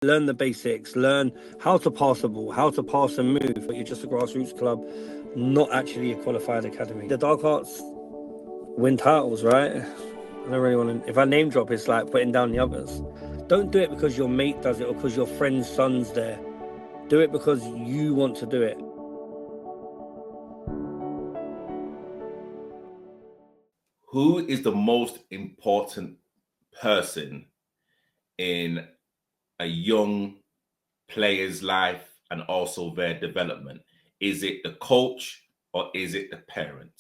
Learn the basics, learn how to pass a ball, how to pass and move. But you're just a grassroots club, not actually a qualified academy. The Dark Arts win titles, right? I don't really want to. If I name drop, it's like putting down the others. Don't do it because your mate does it or because your friend's son's there. Do it because you want to do it. Who is the most important person in a young player's life and also their development? Is it the coach or is it the parent?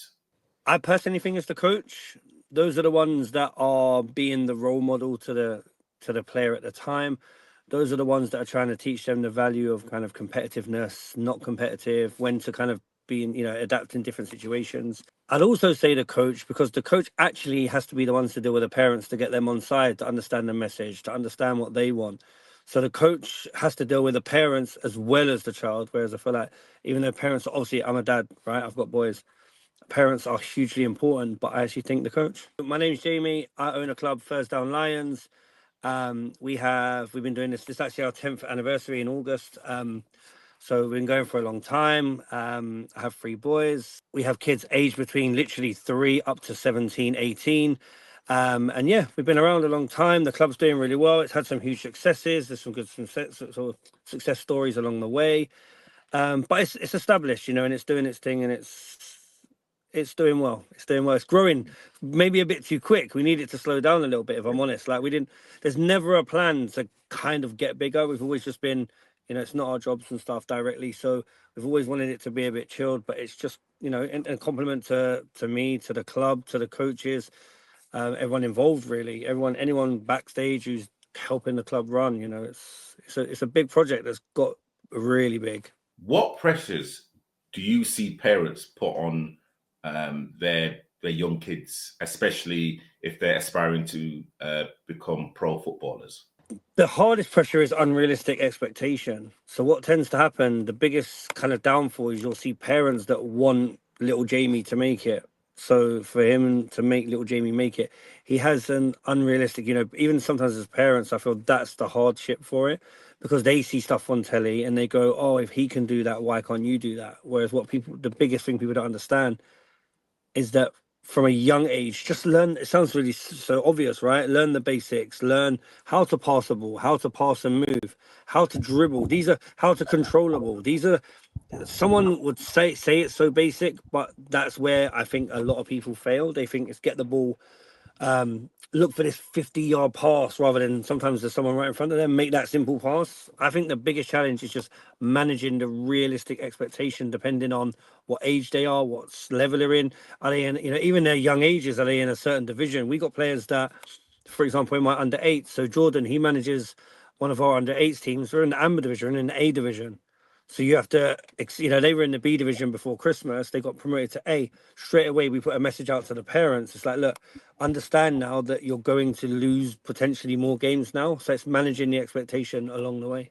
I personally think it's the coach. Those are the ones that are being the role model to the player at the time. Those are the ones that are trying to teach them the value of kind of competitiveness, not competitive, when to kind of be in, adapt in different situations. I'd also say the coach, because the coach actually has to be the ones to deal with the parents to get them on side, to understand the message, to understand what they want. So the coach has to deal with the parents as well as the child. Whereas I feel like even though parents, obviously I'm a dad, right? I've got boys. Parents are hugely important, but I actually think the coach. My name's Jamie. I own a club, First Down Lions. We've been doing this. This is actually our 10th anniversary in August. So we've been going for a long time. I have 3 boys. We have kids aged between literally 3 up to 17, 18. And yeah, we've been around a long time. The club's doing really well. It's had some huge successes. There's some good sort of success stories along the way. But it's established, and it's doing its thing, and it's doing well. It's doing well. It's growing maybe a bit too quick. We need it to slow down a little bit, if I'm honest. Like there's never a plan to kind of get bigger. We've always just been, it's not our jobs and stuff directly. So we've always wanted it to be a bit chilled, but it's just, in compliment to me, to the club, to the coaches, everyone involved really, anyone backstage who's helping the club run, it's a big project that's got really big. What pressures do you see parents put on their young kids, especially if they're aspiring to become pro footballers? The hardest pressure is unrealistic expectation. So what tends to happen, the biggest kind of downfall is you'll see parents that want little Jamie to make it. So for him to make little Jamie make it, he has an unrealistic, even sometimes as parents, I feel that's the hardship for it, because they see stuff on telly and they go, oh, if he can do that, why can't you do that? Whereas the biggest thing people don't understand is that from a young age, just learn. It sounds really so obvious, right? Learn the basics, learn how to pass a ball, how to pass and move, how to dribble. These are how to control a ball. These are, someone would say it's so basic, but that's where I think a lot of people fail. They think it's get the ball, look for this 50-yard pass rather than sometimes there's someone right in front of them, make that simple pass. I think the biggest challenge is just managing the realistic expectation depending on what age they are, what level they're in. Are they in, even their young ages, are they in a certain division? We got players that, for example, in my under 8, so Jordan, he manages one of our under 8s teams. We're in the Amber division, in the A division. So you have to, they were in the B division before Christmas. They got promoted to A. Straight away, we put a message out to the parents. It's like, look, understand now that you're going to lose potentially more games now. So it's managing the expectation along the way.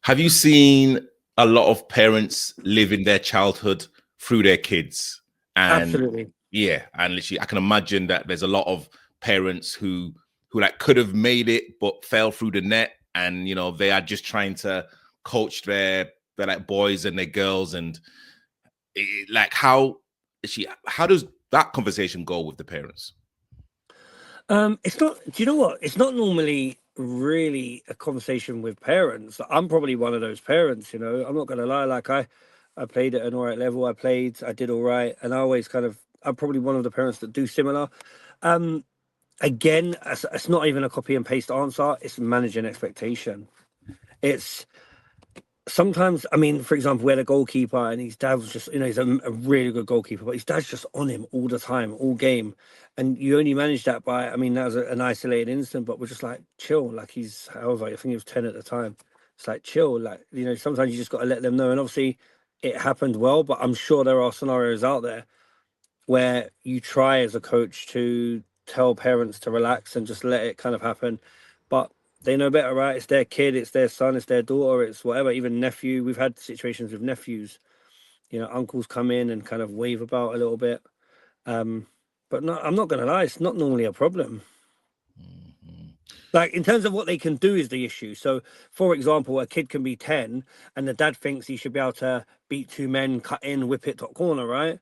Have you seen a lot of parents living their childhood through their kids? And Absolutely. yeah, and literally, I can imagine that there's a lot of parents who like could have made it but fell through the net, and they are just trying to coach their like boys and their girls, and like how does that conversation go with the parents? It's not, do you know what? It's not normally really a conversation with parents. I'm probably one of those parents, I'm not going to lie. Like I played at an all right level. I did all right. And I'm probably one of the parents that do similar. Again, it's not even a copy and paste answer. It's managing expectation. It's sometimes, I mean, for example, we had a goalkeeper and his dad was just, he's a really good goalkeeper, but his dad's just on him all the time, all game. And you only manage that by, I mean, that was an isolated incident, but we're just like, chill. Like however, I think he was 10 at the time. It's like, chill. Like, sometimes you just got to let them know. And obviously it happened well, but I'm sure there are scenarios out there where you try as a coach to tell parents to relax and just let it kind of happen. But they know better, right? It's their kid, it's their son, it's their daughter, it's whatever, even nephew. We've had situations with nephews, uncles come in and kind of wave about a little bit. But no, I'm not going to lie, it's not normally a problem. Like, in terms of what they can do is the issue. So, for example, a kid can be 10 and the dad thinks he should be able to beat two men, cut in, whip it top corner, right?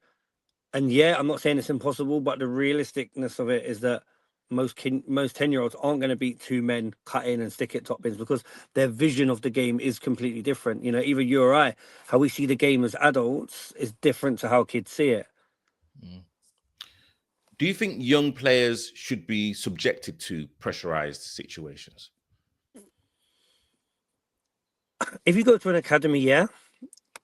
And yeah, I'm not saying it's impossible, but the realisticness of it is that most 10-year-olds aren't going to beat two men, cut in and stick it top bins, because their vision of the game is completely different. You know, either you or I, how we see the game as adults is different to how kids see it. Do you think young players should be subjected to pressurized situations? If you go to an academy, yeah.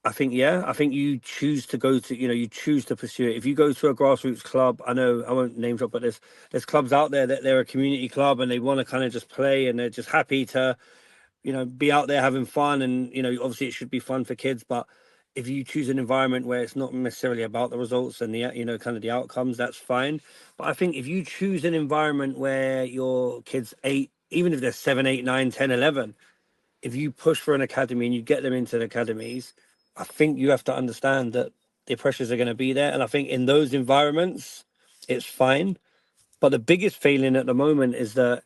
I think, yeah, I think you choose to go to, you choose to pursue it. If you go to a grassroots club, I know I won't name drop, but there's clubs out there that they're a community club and they want to kind of just play and they're just happy to, be out there having fun. And, obviously it should be fun for kids, but if you choose an environment where it's not necessarily about the results and the, kind of the outcomes, that's fine. But I think if you choose an environment where your kids eight, even if they're 7, 8, 9, 10, 11, if you push for an academy and you get them into the academies, I think you have to understand that the pressures are going to be there. And I think in those environments, it's fine. But the biggest failing at the moment is that,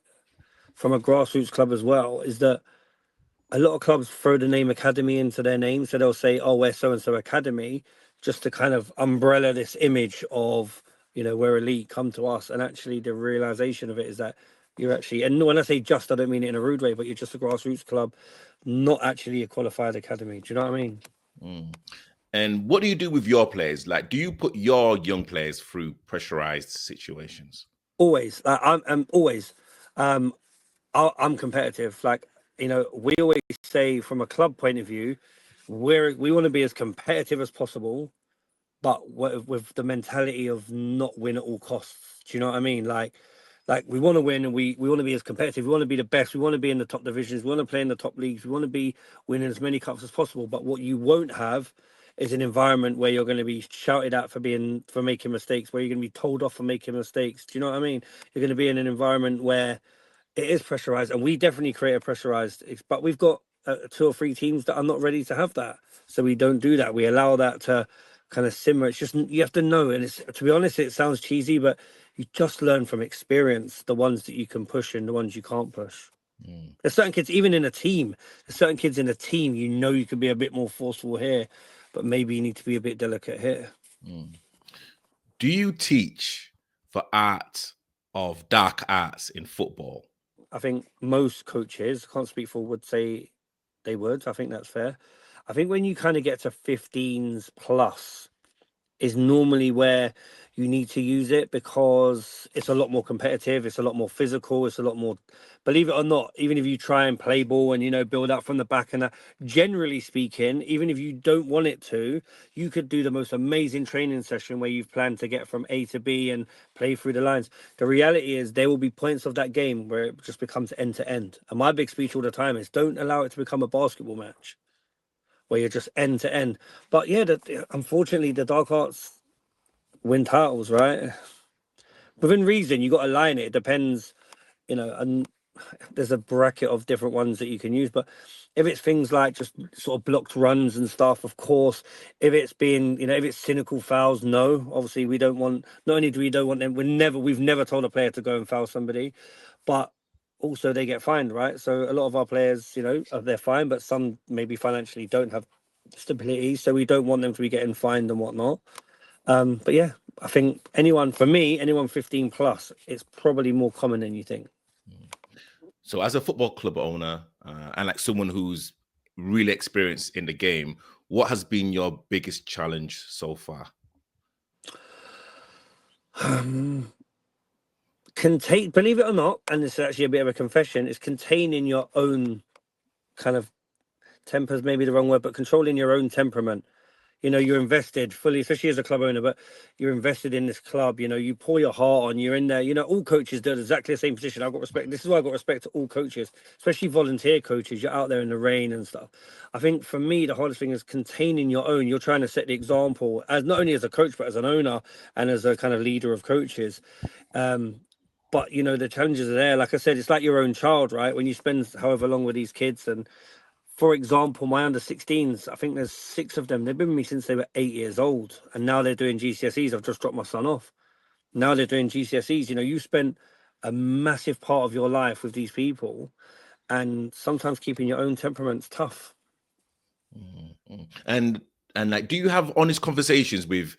from a grassroots club as well, is that a lot of clubs throw the name academy into their name. So they'll say, oh, we're so-and-so academy, just to kind of umbrella this image of, we're elite, come to us. And actually the realization of it is that you're actually, and when I say just, I don't mean it in a rude way, but you're just a grassroots club, not actually a qualified academy. Do you know what I mean? Mm. And what do you do with your players? Like, do you put your young players through pressurized situations? Always. I'm always. I'm competitive. Like, we always say from a club point of view, we want to be as competitive as possible, but with the mentality of not win at all costs. Do you know what I mean? Like we want to win and we want to be as competitive. We want to be the best. We want to be in the top divisions. We want to play in the top leagues. We want to be winning as many cups as possible. But what you won't have is an environment where you're going to be shouted at for making mistakes, where you're going to be told off for making mistakes. Do you know what I mean? You're going to be in an environment where it is pressurized, and we definitely create a pressurized. But we've got two or three teams that are not ready to have that, so we don't do that. We allow that to kind of simmer. It's just, you have to know, and it's, to be honest, it sounds cheesy, but you just learn from experience the ones that you can push and the ones you can't push. There's certain kids, even in a team. There's certain kids in a team, you can be a bit more forceful here, but maybe you need to be a bit delicate here. Do you teach for art of dark arts in football? I think most coaches, I can't speak for, would say they would. I think that's fair. I think when you kind of get to 15s plus is normally where you need to use it, because it's a lot more competitive, it's a lot more physical, it's a lot more, believe it or not, even if you try and play ball and build up from the back and that, generally speaking, even if you don't want it to, you could do the most amazing training session where you've planned to get from A to B and play through the lines. The reality is there will be points of that game where it just becomes end to end, and my big speech all the time is don't allow it to become a basketball match where you're just end to end. But yeah, unfortunately the dark arts win titles, right? Within reason, you got to line it. It depends, and there's a bracket of different ones that you can use. But if it's things like just sort of blocked runs and stuff, of course. If it's being, if it's cynical fouls, no. Obviously, we don't want. Not only do we don't want them, we've never told a player to go and foul somebody, but also they get fined, right? So a lot of our players, they're fine, but some maybe financially don't have stability, so we don't want them to be getting fined and whatnot. But yeah, I think anyone 15 plus, it's probably more common than you think. So, as a football club owner and like someone who's really experienced in the game, what has been your biggest challenge so far? Believe it or not, and this is actually a bit of a confession, is containing your own kind of tempers, maybe the wrong word, but controlling your own temperament. You're invested fully, especially as a club owner, but you're invested in this club. You pour your heart on, you're in there. All coaches do exactly the same position. I've got respect. This is why I've got respect to all coaches, especially volunteer coaches. You're out there in the rain and stuff. I think for me, the hardest thing is containing your own. You're trying to set the example, as not only as a coach, but as an owner and as a kind of leader of coaches. But the challenges are there. Like I said, it's like your own child, right? When you spend however long with these kids, and for example, my under 16s, I think there's 6 of them. They've been with me since they were 8 years old. And now they're doing GCSEs. I've just dropped my son off. Now they're doing GCSEs. You spent a massive part of your life with these people, and sometimes keeping your own temperament's tough. And like, do you have honest conversations with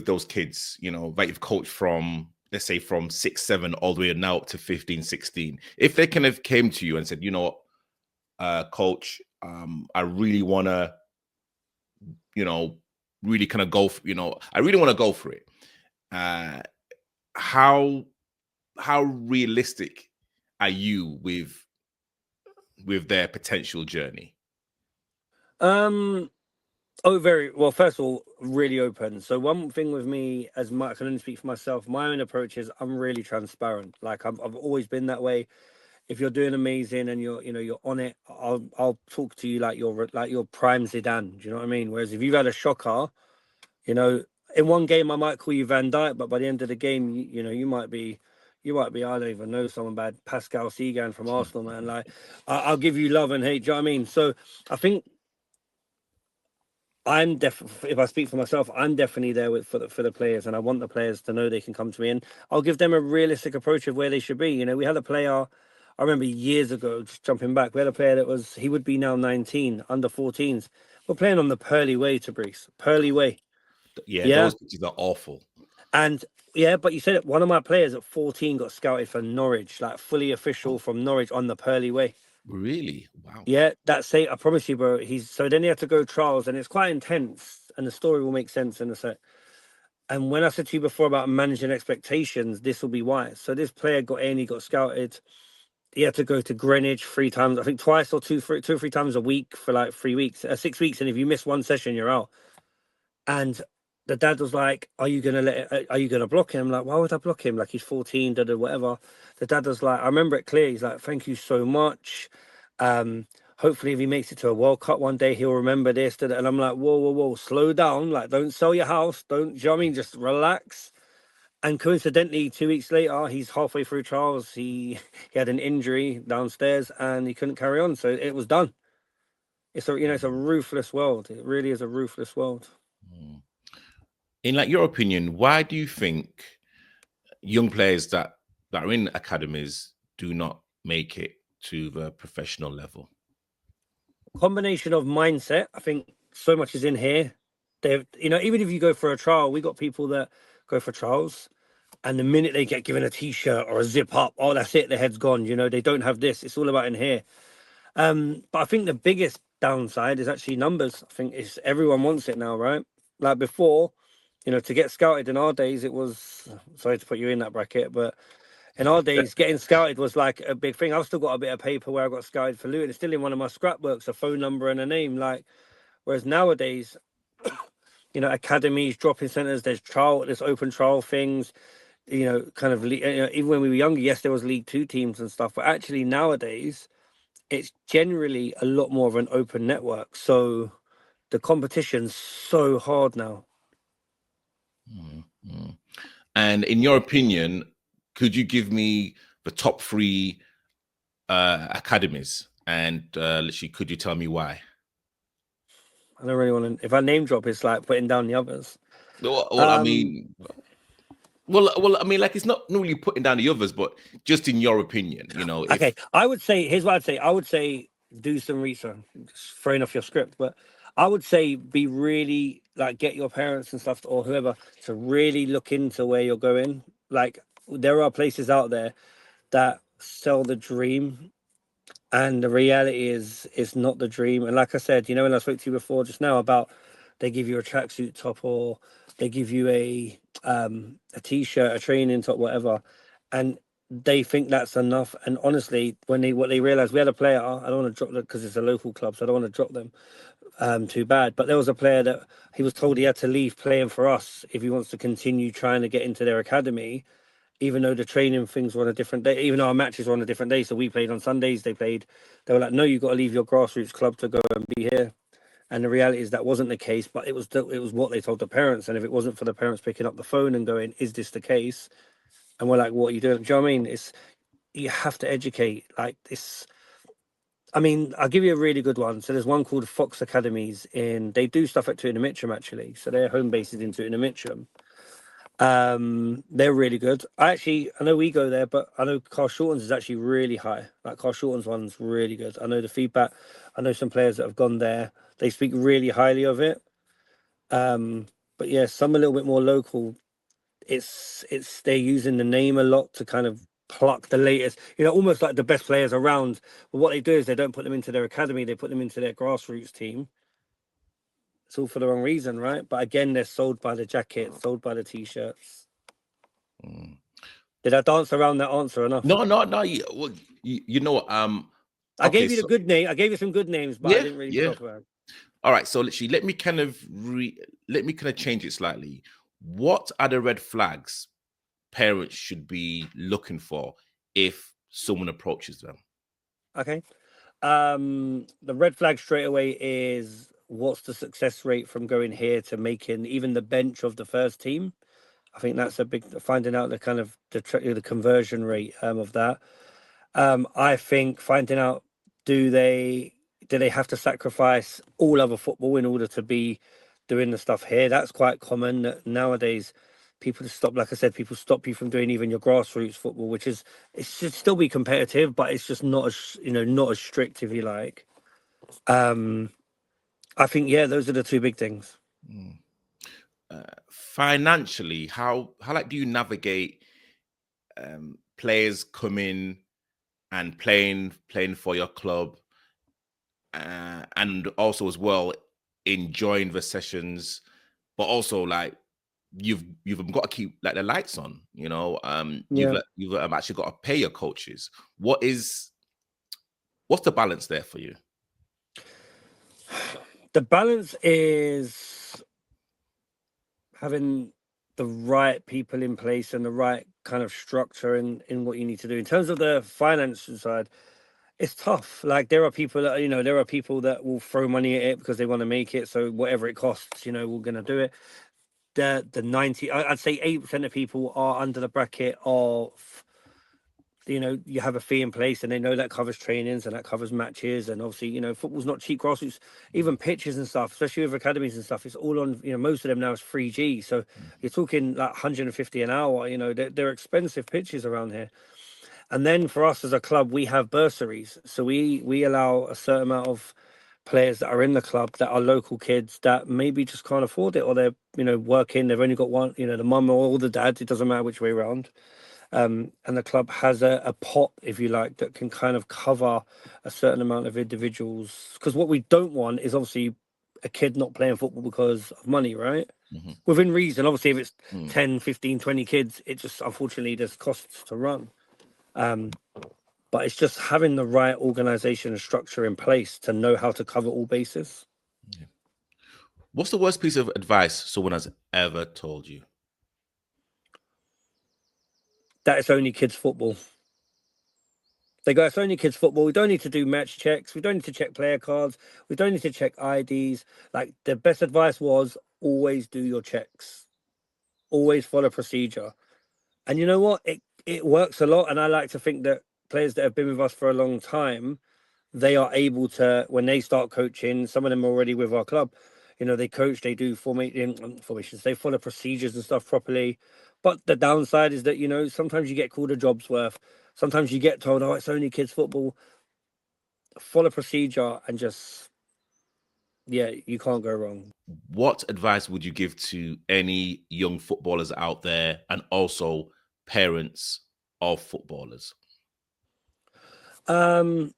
those kids, you know, that you've coached from, let's say, from 6, 7 all the way now up to 15, 16? If they kind of came to you and said, you know what, coach, I really want to, you know, really kind of go for, you know, I really want to go for it. How realistic are you with their potential journey? Oh, very well. First of all, really open. So one thing with me, as much I can only speak for myself, my own approach is I'm really transparent. Like I've always been that way. If you're doing amazing and you're on it, I'll talk to you like you're prime Zidane. Do you know what I mean? Whereas if you've had a shocker, you know, in one game I might call you Van Dijk, but by the end of the game, you might be. I don't even know someone bad, Pascal Segan from Arsenal, man. Like, I'll give you love and hate. Do you know what I mean? So, I think if I speak for myself, I'm definitely there for the players, and I want the players to know they can come to me, and I'll give them a realistic approach of where they should be. You know, we had a player, I remember years ago, just jumping back, we had a player he would be now 19, under 14s. We're playing on the Pearly Way, to Brees, Pearly Way. Yeah, Yeah. those pitches are awful. And yeah, but you said it, one of my players at 14 got scouted for Norwich, like fully official from Norwich on the Pearly Way. Really? Wow. Yeah, I promise you, bro. So then he had to go trials, and it's quite intense, and the story will make sense in a sec. And when I said to you before about managing expectations, this will be why. So this player got in, he got scouted. He had to go to Greenwich 3 times, I think twice or two or 3 times a week for like 3 weeks, 6 weeks. And if you miss one session, you're out. And the dad was like, "Are you gonna block him?" I'm like, "Why would I block him? Like he's 14, whatever." The dad was like, I remember it clear. He's like, "Thank you so much. Hopefully, if he makes it to a World Cup one day, he'll remember this." And I'm like, "Whoa, whoa, whoa, slow down. Like, don't sell your house. Don't, do you know what I mean? Just relax." And coincidentally, 2 weeks later, he's halfway through trials. He had an injury downstairs, and he couldn't carry on. So it was done. It's a ruthless world. It really is a ruthless world. In like your opinion, why do you think young players that are in academies do not make it to the professional level? Combination of mindset. I think so much is in here. Even if you go for a trial, we got people that go for trials, and the minute they get given a t-shirt or a zip up, oh, that's it, their head's gone. They don't have this. It's all about in here. But I think the biggest downside is actually numbers. I think everyone wants it now, right? Like before, to get scouted in our days, it was, sorry to put you in that bracket, but in our days, getting scouted was like a big thing. I've still got a bit of paper where I got scouted for Luton. It's still in one of my scrapbooks, a phone number and a name. Like, whereas nowadays, academies, drop-in centers, there's open trial things. Kind of even when we were younger, yes, there was League Two teams and stuff, but actually nowadays, it's generally a lot more of an open network. So the competition's so hard now. Mm-hmm. And in your opinion, could you give me the top 3 academies? And literally, could you tell me why? I don't really want to. If I name drop, it's like putting down the others. Well, I mean, like it's not really putting down the others, but just in your opinion, Okay, here's what I'd say. I would say do some research, just throwing off your script, but I would say be really like get your parents and stuff or whoever to really look into where you're going. Like there are places out there that sell the dream, and the reality is it's not the dream. And like I said, when I spoke to you before just now about they give you a tracksuit top or they give you a t-shirt, a training top, whatever, and they think that's enough. And honestly, what they realize, we had a player, I don't want to drop them because it's a local club, so I don't want to drop them too bad, but there was a player that he was told he had to leave playing for us if he wants to continue trying to get into their academy, even though the training things were on a different day, even though our matches were on a different day. So we played on Sundays, they were like, no, you've got to leave your grassroots club to go and be here. And the reality is that wasn't the case, but it was what they told the parents. And if it wasn't for the parents picking up the phone and going, is this the case? And we're like, what are you doing? Do you know what I mean? You have to educate like this. I mean, I'll give you a really good one. So there's one called Fox Academies they do stuff at Tooting and Mitcham actually. So their home base is in Tooting and Mitcham. They're really good. I know we go there, but I know Carl Shorten's is actually really high. Like Carl Shorten's one's really good. I know the feedback. I know some players that have gone there. They speak really highly of it. But yeah, some a little bit more local. It's they're using the name a lot to kind of pluck the latest, almost like the best players around. But what they do is they don't put them into their academy, they put them into their grassroots team. It's all for the wrong reason, right? But again, they're sold by the jacket, sold by the t-shirts. Did I dance around that answer enough? No. Well, you know, I okay, gave you the so good name. I gave you some good names, but I yeah, didn't really yeah. talk about it. All right, so literally, let me kind of change it slightly. What are the red flags parents should be looking for if someone approaches them? Okay. The red flag straight away is what's the success rate from going here to making even the bench of the first team. I think that's a big finding out the kind of the conversion rate of that. I think finding out do they have to sacrifice all other football in order to be doing the stuff here? That's quite common that nowadays. People just stop, like I said, people stop you from doing even your grassroots football, which is it should still be competitive, but it's just not as not as strict if you like. I think yeah, those are the two big things. Financially, how like do you navigate players coming and playing for your club, and also as well enjoying the sessions, but also like you've got to keep like the lights on, Yeah, you've actually got to pay your coaches. What's the balance there for you? the balance is having the right people in place and the right kind of structure in what you need to do in terms of the financial side. It's tough. Like there are people that there are people that will throw money at it because they want to make it. So whatever it costs, we're gonna do it. The 90, I'd say 80% of people are under the bracket of you have a fee in place and they know that covers trainings and that covers matches, and obviously football's not cheap. Grassroots, even pitches and stuff, especially with academies and stuff, it's all on, most of them now is 3G, so you're talking like 150 an hour. They're expensive pitches around here. And then for us as a club, we have bursaries, so we allow a certain amount of players that are in the club that are local kids that maybe just can't afford it, or they're working, they've only got one, the mum or the dad, it doesn't matter which way around. And the club has a pot, if you like, that can kind of cover a certain amount of individuals. Because what we don't want is obviously a kid not playing football because of money, right? Within reason. Obviously, if it's 10, 15, 20 kids, it just, unfortunately, there's costs to run. But it's just having the right organization and structure in place to know how to cover all bases. What's the worst piece of advice someone has ever told you? That it's only kids football. They go, it's only kids football. We don't need to do match checks. We don't need to check player cards. We don't need to check IDs. Like the best advice was always do your checks. Always follow procedure. And you know what? It works a lot. And I like to think that players that have been with us for a long time, they are able to, when they start coaching, some of them are already with our club, they coach, they do formations, they follow procedures and stuff properly. But the downside is that, sometimes you get called a job's worth. Sometimes you get told, oh, it's only kids football. Follow procedure and just, yeah, you can't go wrong. What advice would you give to any young footballers out there and also parents of footballers? Do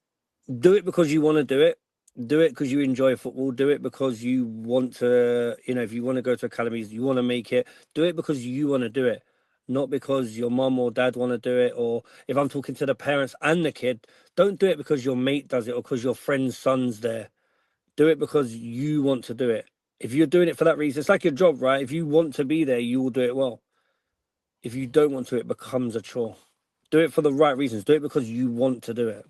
it because you want to do it. Do it because you enjoy football. Do it because you want to, if you want to go to academies, you want to make it. Do it because you want to do it, not because your mum or dad want to do it. Or if I'm talking to the parents and the kid, don't do it because your mate does it or because your friend's son's there. Do it because you want to do it. If you're doing it for that reason, it's like your job, right? If you want to be there, you will do it well. If you don't want to, it becomes a chore. Do it for the right reasons. Do it because you want to do it.